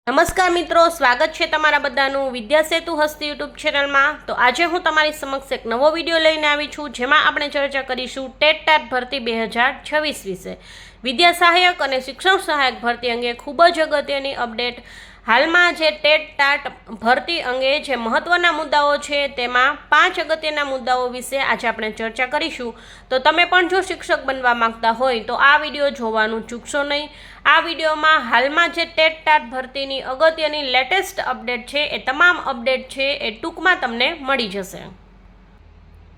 નમસ્કાર મિત્રો, સ્વાગત છે તમારા બધાનું વિદ્યા સેતુ હસ્તી યુટ્યુબ ચેનલમાં। તો આજે હું તમારી સમક્ષ એક નવો વિડીયો લઈને આવી છું, જેમાં આપણે ચર્ચા કરીશું ટેટ ટાટ ભરતી 2026 વિશે। વિદ્યા સહાયક અને શિક્ષણ સહાયક ભરતી અંગે ખૂબ જ અગત્યની અપડેટ। હાલમાં જે ટેટ ટાટ ભરતી અંગે જે મહત્વના મુદ્દાઓ છે તેમાં 5 અગત્યના મુદ્દાઓ વિશે આજે આપણે ચર્ચા કરીશું। તો તમે પણ જો શિક્ષક બનવા માંગતા હોય તો આ વિડીયો જોવાનું ચૂકશો નહીં। આ વિડીયોમાં હાલમાં જે ટેટ ટાટ ભરતીની અગત્યની લેટેસ્ટ અપડેટ છે એ તમામ અપડેટ છે એ ટૂંકમાં તમને મળી જશે।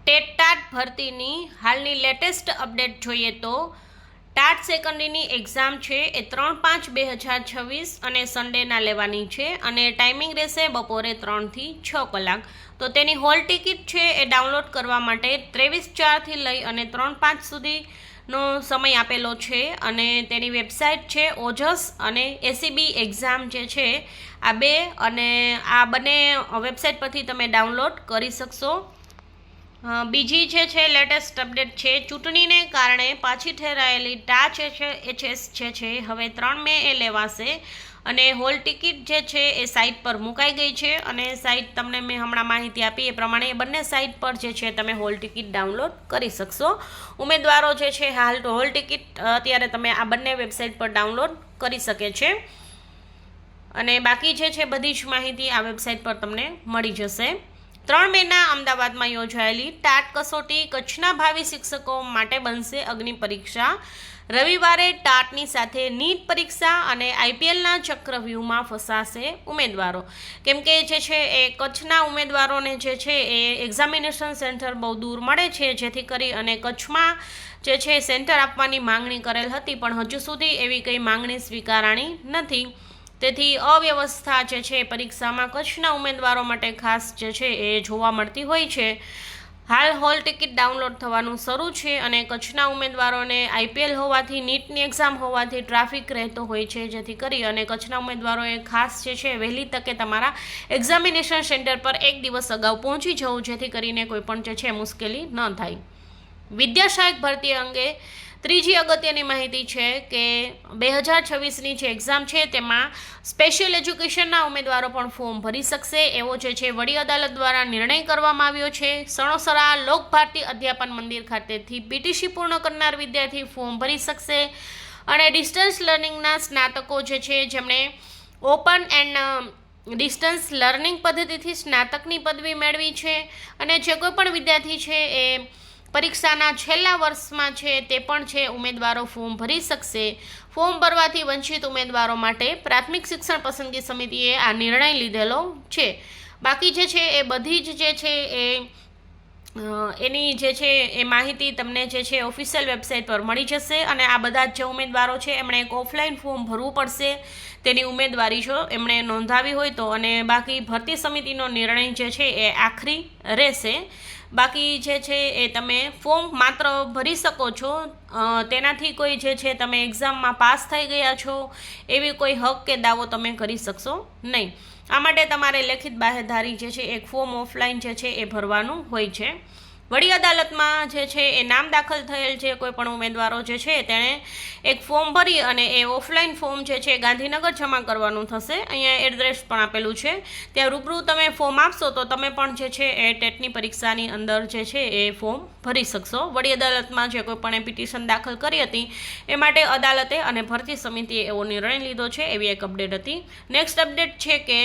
ટેટ ટાટ ભરતીની હાલની લેટેસ્ટ અપડેટ જોઈએ તો ટાટ સેકન્ડરીની એક્ઝામ છે એ 3/5/2026 અને સન્ડેના લેવાની છે અને ટાઈમિંગ રહેશે બપોરે 3 થી 6 કલાક। તો તેની હોલ ટિકિટ છે એ ડાઉનલોડ કરવા માટે 23/4 લઈ અને 3/5 સુધીનો સમય આપેલો છે અને તેની વેબસાઇટ છે ઓજસ અને એસીબી એક્ઝામ જે છે આ બે અને આ બંને વેબસાઇટ પરથી તમે ડાઉનલોડ કરી શકશો। બીજી જે છે લેટેસ્ટ અપડેટ છે, ચૂંટણીને કારણે પાછી ઠેરાયેલી ટાટ એચએસ જે છે હવે 3 મે એ લેવાશે અને હોલ ટિકિટ જે છે એ સાઇટ પર મુકાઈ ગઈ છે અને સાઇટ તમને મેં હમણાં માહિતી આપી એ પ્રમાણે એ બંને સાઇટ પર જે છે તમે હોલ ટિકિટ ડાઉનલોડ કરી શકશો। ઉમેદવારો જે છે હાલ હોલ ટિકિટ અત્યારે તમે આ બંને વેબસાઇટ પર ડાઉનલોડ કરી શકે છે અને બાકી જે છે બધી જ માહિતી આ વેબસાઇટ પર તમને મળી જશે। 3 મેના અમદાવાદમાં યોજાયેલી ટાટ કસોટી કચ્છના ભાવિ શિક્ષકો માટે બનશે અગ્નિ પરીક્ષા। રવિવારે ટાટની સાથે નીટ પરીક્ષા અને આઈપીએલના ચક્રવ્યૂહમાં ફસાશે ઉમેદવારો, કેમ કે જે છે એ કચ્છના ઉમેદવારોને જે છે એ એક્ઝામિનેશન સેન્ટર બહુ દૂર મળે છે, જેથી કરી અને કચ્છમાં જે છે સેન્ટર આપવાની માંગણી કરેલ હતી પણ હજુ સુધી એવી કંઈ માંગણી સ્વીકારાણી નથી। તેથી અવ્યવસ્થા જે છે પરીક્ષામાં કચ્છના ઉમેદવારો માટે ખાસ જે છે એ જોવા મળતી હોય છે। હાલ હોલ ટિકિટ ડાઉનલોડ થવાનું શરૂ છે અને કચ્છના ઉમેદવારોને આઈપીએલ હોવાથી નીટની એક્ઝામ હોવાથી ટ્રાફિક રહેતો હોય છે, જેથી કરી અને કચ્છના ઉમેદવારોએ ખાસ જે છે વહેલી તકે તમારા એક્ઝામિનેશન સેન્ટર પર એક દિવસ અગાઉ પહોંચી જવું, જેથી કરીને કોઈ પણ જે છે મુશ્કેલી ન થાય। વિદ્યા સહાયક ભરતી અંગે ત્રીજી અગત્યની માહિતી છે કે 2026ની જે એક્ઝામ છે તેમાં સ્પેશિયલ એજ્યુકેશનના ઉમેદવારો પણ ફોર્મ ભરી શકશે એવો જે છે વડી અદાલત દ્વારા નિર્ણય કરવામાં આવ્યો છે। સણોસરા લોકભારતી અધ્યાપન મંદિર ખાતેથી પીટીસી પૂર્ણ કરનાર વિદ્યાર્થી ફોર્મ ભરી શકશે અને ડિસ્ટન્સ લર્નિંગના સ્નાતકો જે છે જેમણે ઓપન એન્ડ ડિસ્ટન્સ લર્નિંગ પદ્ધતિથી સ્નાતકની પદવી મેળવી છે અને જે કોઈ પણ વિદ્યાર્થી છે એ પરીક્ષાના છેલ્લા વર્ષમાં છે તે પણ છે ઉમેદવારો ફોર્મ ભરી શકશે। ફોર્મ ભરવાથી વંચિત ઉમેદવારો માટે પ્રાથમિક શિક્ષણ પસંદગી સમિતિએ આ નિર્ણય લીધેલો છે। બાકી જે છે એ બધી જ જે છે એ એની જે છે એ માહિતી તમને જે છે ઓફિશિયલ વેબસાઇટ પર મળી જશે અને આ બધા જ જે ઉમેદવારો છે એમણે એક ઓફલાઈન ફોર્મ ભરવું પડશે તેની ઉમેદવારી જો એમણે નોંધાવી હોય તો, અને બાકી ભરતી સમિતિનો નિર્ણય જે છે એ આખરી રહેશે। બાકી જે છે એ તમે ફોર્મ માત્ર ભરી શકો છો, તેનાથી કોઈ જે છે તમે એક્ઝામમાં પાસ થઈ ગયા છો એવી કોઈ હક કે દાવો તમે કરી શકશો નહીં। આ માટે તમારે લેખિત બાહેધરી જે છે એક ફોર્મ ઓફલાઈન જે છે એ ભરવાનું હોય છે। વડી અદાલતમાં જે છે એ નામ દાખલ થયેલ છે કોઈ પણ ઉમેદવારો જે છે તેણે એક ફોર્મ ભરી અને એ ઓફલાઈન ફોર્મ જે છે ગાંધીનગર જમા કરવાનું થશે। અહીંયા એડ્રેસ પણ આપેલું છે, ત્યાં રૂબરૂ તમે ફોર્મ આપશો તો તમે પણ જે છે એ ટેટની પરીક્ષાની અંદર જે છે એ ફોર્મ ભરી શકશો। વડી અદાલતમાં જે કોઈ પણ પિટિશન દાખલ કરી હતી એ માટે અદાલતે અને ભરતી સમિતિએ એવો નિર્ણય લીધો છે, એવી એક અપડેટ હતી। નેક્સ્ટ અપડેટ છે કે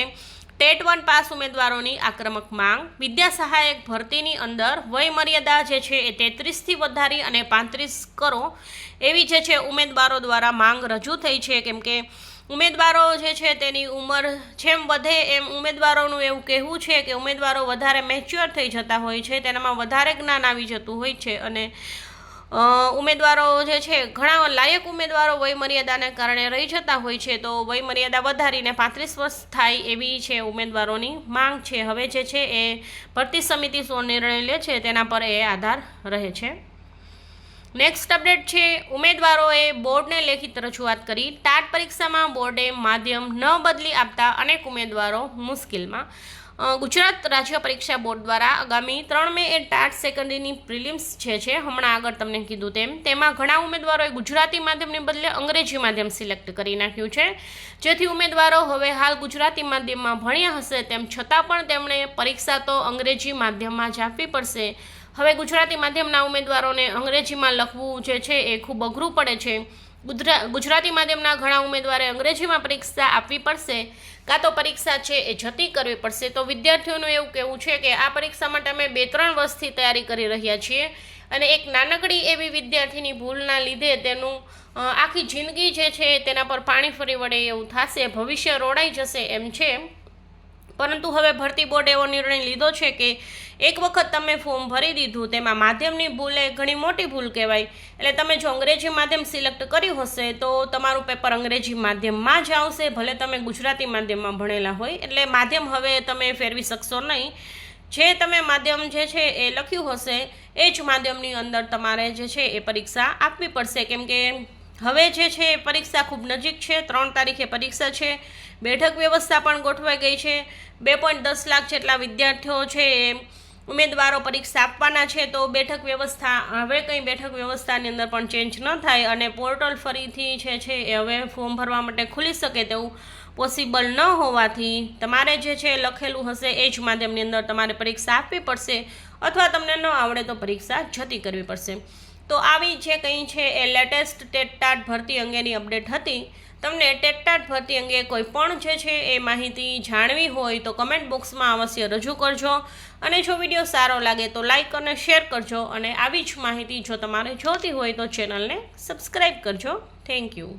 ટેટ 1 પાસ ઉમેદવારોની આક્રમક માંગ। વિદ્યા સહાયક ભરતીની અંદર વય મર્યાદા જે છે એ 33થી વધારી અને 35 કરો એવી જે છે ઉમેદવારો દ્વારા માંગ રજૂ થઈ છે, કેમ કે ઉમેદવારો જે છે તેની ઉંમર જેમ વધે એમ ઉમેદવારોનું એવું કહેવું છે કે ઉમેદવારો વધારે મેચ્યોર થઈ જતા હોય છે, તેનામાં વધારે જ્ઞાન આવી જતું હોય છે અને ઉમેદવારો જે છે ઘણા લાયક ઉમેદવારો વય મર્યાદાને કારણે રહી જતા હોય છે, તો વય મર્યાદા વધારીને 35 વર્ષ થાય એવી છે ઉમેદવારોની માંગ છે। હવે જે છે એ ભરતી સમિતિ શું નિર્ણય લે છે તેના પર એ આધાર રહે છે। નેક્સ્ટ અપડેટ છે, ઉમેદવારોએ બોર્ડને લેખિત રજૂઆત કરી. ટાટ પરીક્ષામાં બોર્ડે માધ્યમ ન બદલી આપતા અનેક ઉમેદવારો મુશ્કેલમાં. ગુજરાત રાજ્ય પરીક્ષા બોર્ડ દ્વારા આગામી 3 મે ટાટ સેકન્ડરીની પ્રિલિમ્સ છે હમણાં આગળ તમને કીધું તેમાં ઘણા ઉમેદવારોએ ગુજરાતી માધ્યમને બદલે અંગ્રેજી માધ્યમ સિલેક્ટ કરી નાખ્યું છે, જેથી ઉમેદવારો હવે હાલ ગુજરાતી માધ્યમમાં ભણ્યા હશે તેમ છતાં પણ તેમણે પરીક્ષા તો અંગ્રેજી માધ્યમમાં જ આપવી પડશે. હવે ગુજરાતી માધ્યમના ઉમેદવારોને અંગ્રેજીમાં લખવું જે છે એ ખૂબ અઘરું પડે છે. ગુજરાતી માધ્યમના ઘણા ઉમેદવારે અંગ્રેજીમાં પરીક્ષા આપવી પડશે, કાં તો પરીક્ષા છે એ જતી કરવી પડશે. તો વિદ્યાર્થીઓનું એવું કહેવું છે કે આ પરીક્ષા માટે અમે 2-3 વર્ષથી તૈયારી કરી રહ્યા છીએ અને એક નાનકડી એવી વિદ્યાર્થીની ભૂલના લીધે તેનું આખી જિંદગી જે છે તેના પર પાણી ફરી વળે એવું થશે, ભવિષ્ય રોડાઈ જશે એમ છે. પરંતુ હવે ભરતી બોર્ડે એવો નિર્ણય લીધો છે કે એક વખત તમે ફોર્મ ભરી દીધું, તેમાં માધ્યમની ભૂલ એ ઘણી મોટી ભૂલ કહેવાય. એટલે તમે જો અંગ્રેજી માધ્યમ સિલેક્ટ કર્યું હશે તો તમારું પેપર અંગ્રેજી માધ્યમમાં જ આવશે, ભલે તમે ગુજરાતી માધ્યમમાં ભણેલા હોય. એટલે માધ્યમ હવે તમે ફેરવી શકશો નહીં. જે તમે માધ્યમ જે છે એ લખ્યું હશે એ જ માધ્યમની અંદર તમારે જે છે એ પરીક્ષા આપવી પડશે, કેમ કે હવે જે છે પરીક્ષા ખૂબ નજીક છે. 3 તારીખે પરીક્ષા છે. બેઠક વ્યવસ્થા પણ ગોઠવાઈ ગઈ છે. 2.10 લાખ જેટલા વિદ્યાર્થીઓ છે એ ઉમેદવારો પરીક્ષા આપવાના છે. તો બેઠક વ્યવસ્થા હવે કંઈ બેઠક વ્યવસ્થાની અંદર પણ ચેન્જ ન થાય અને પોર્ટલ ફરીથી છે એ હવે ફોર્મ ભરવા માટે ખુલી શકે તેવું પોસિબલ ન હોવાથી તમારે જે છે લખેલું હશે એ જ માધ્યમની અંદર તમારે પરીક્ષા આપવી પડશે, અથવા તમને ન આવડે તો પરીક્ષા જતી કરવી પડશે. તો આવી જે કંઈ છે એ લેટેસ્ટ ટેટ ટાટ ભરતી અંગેની અપડેટ હતી. તમને ટેટ ટાટ ભરતી અંગે કોઈ પણ જે છે એ માહિતી જાણવી હોય તો કમેન્ટ બોક્સમાં અવશ્ય રજૂ કરજો, અને જો વિડીયો સારો લાગે તો લાઈક અને શેર કરજો, અને આવી જ માહિતી જો તમારે જોતી હોય તો ચેનલને સબસ્ક્રાઈબ કરજો. Thank you.